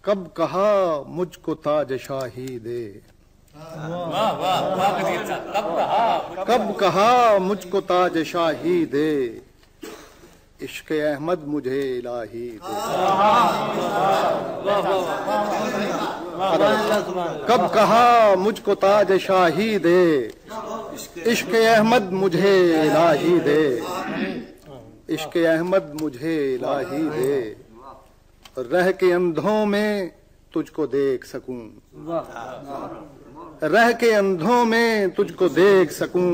کب کہا مجھ کو تاج شاہی دے، کب کہا مجھ کو تاج شاہی دے، عشق احمد مجھے الہی دے، کب کہا مجھ کو تاج شاہی دے، عشق احمد مجھے الہی دے، عشق احمد مجھے الہی دے، رہ کے اندھوں میں تجھ کو دیکھ سکوں، رہ کے اندھوں میں تجھ کو دیکھ سکوں،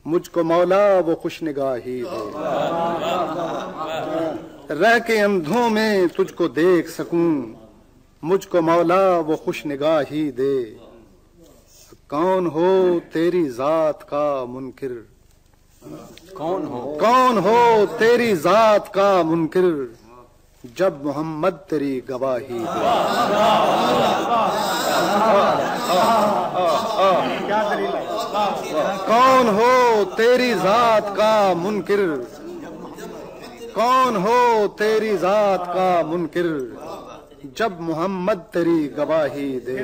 مجھ کو مولا وہ خوش نگاہی دے، رہ کے اندھوں میں تجھ کو دیکھ سکوں، مجھ کو مولا وہ خوش نگاہی دے، کون ہو تیری ذات کا منکر، کون ہو تیری ذات کا منکر، جب محمد تیری گواہی دے، کون ہو تیری ذات کا منکر، کون ہو تیری ذات کا منکر، جب محمد تیری گواہی دے،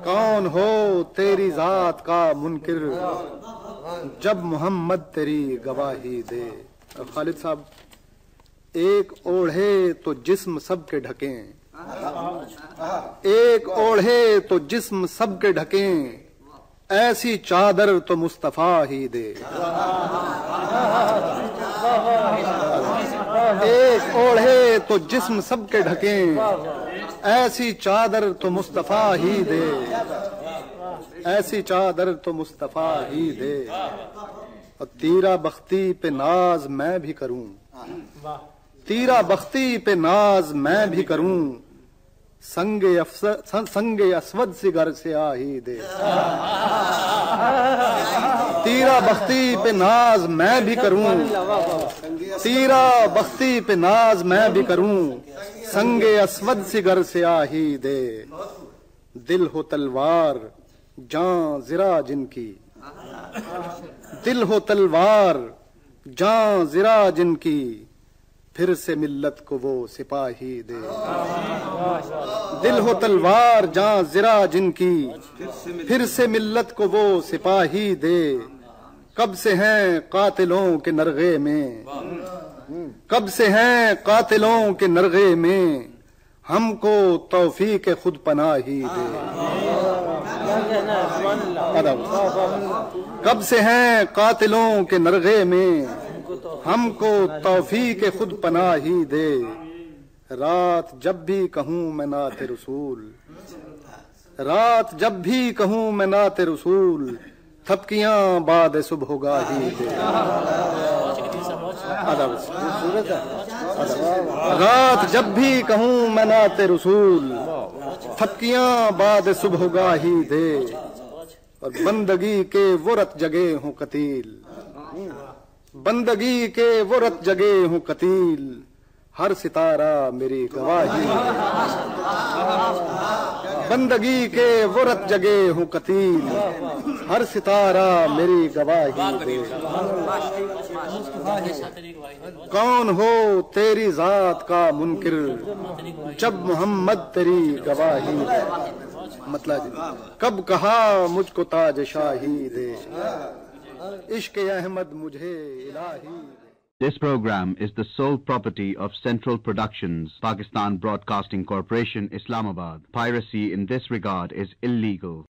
کون ہو تیری ذات کا منکر، جب محمد تیری گواہی دے۔ خالد صاحب، ایک اوڑھے تو جسم سب کے ڈھکیں، ایک اوڑھے تو جسم سب کے ڈھکیں، ایسی چادر تو مصطفیٰ ہی دے، ایک اوڑھے تو جسم سب کے ڈھکیں، ایسی چادر تو مصطفیٰ ہی دے، ایسی چادر تو مصطفیٰ ہی دے، اور تیرا بختی پہ ناز میں بھی کروں، تیرا بختی پہ ناز میں بھی کروں، سنگ اسود سگر سے آہی دے، تیرا بختی پہ ناز میں بھی کروں، تیرا بختی پہ ناز میں بھی کروں، سنگ اسود سگر سے آہی دے، دل ہو تلوار جاں زرا جن کی، دل ہو تلوار جاں زرا جن کی، پھر سے ملت کو وہ سپاہی دے، دل ہو تلوار جاں زرا جن کی، پھر سے ملت کو وہ سپاہی دے، کب سے ہیں قاتلوں کے نرغے میں، کب سے ہیں قاتلوں کے نرغے میں، ہم کو توفیق خود پناہی دے، کب سے ہیں قاتلوں کے نرغے میں، ہم کو توفیق خود پناہی دے، رات جب بھی کہوں میں نعت رسول، رات جب بھی کہوں میں نعت رسول، تھپکیاں بعد صبح گاہی دے، رات جب بھی کہوں میں نعت رسول، تھپکیاں بعد صبح گاہی دے، اور بندگی کے وہ رت جگے ہوں قتیل، بندگی کے وہ رت جگے ہوں قتیل، ہر ستارہ میری گواہی دے، بندگی کے وہ رت جگے ہوں قتیل، ہر ستارہ میری گواہی دے، کون ہو تیری ذات کا منکر، جب محمد تیری گواہی دے۔ مطلب کب کہا مجھ کو تاج شاہی دے، عشق احمد مجھے الہی دے۔ This program is the sole property of Central Productions, Pakistan Broadcasting Corporation, Islamabad. Piracy in this regard is illegal.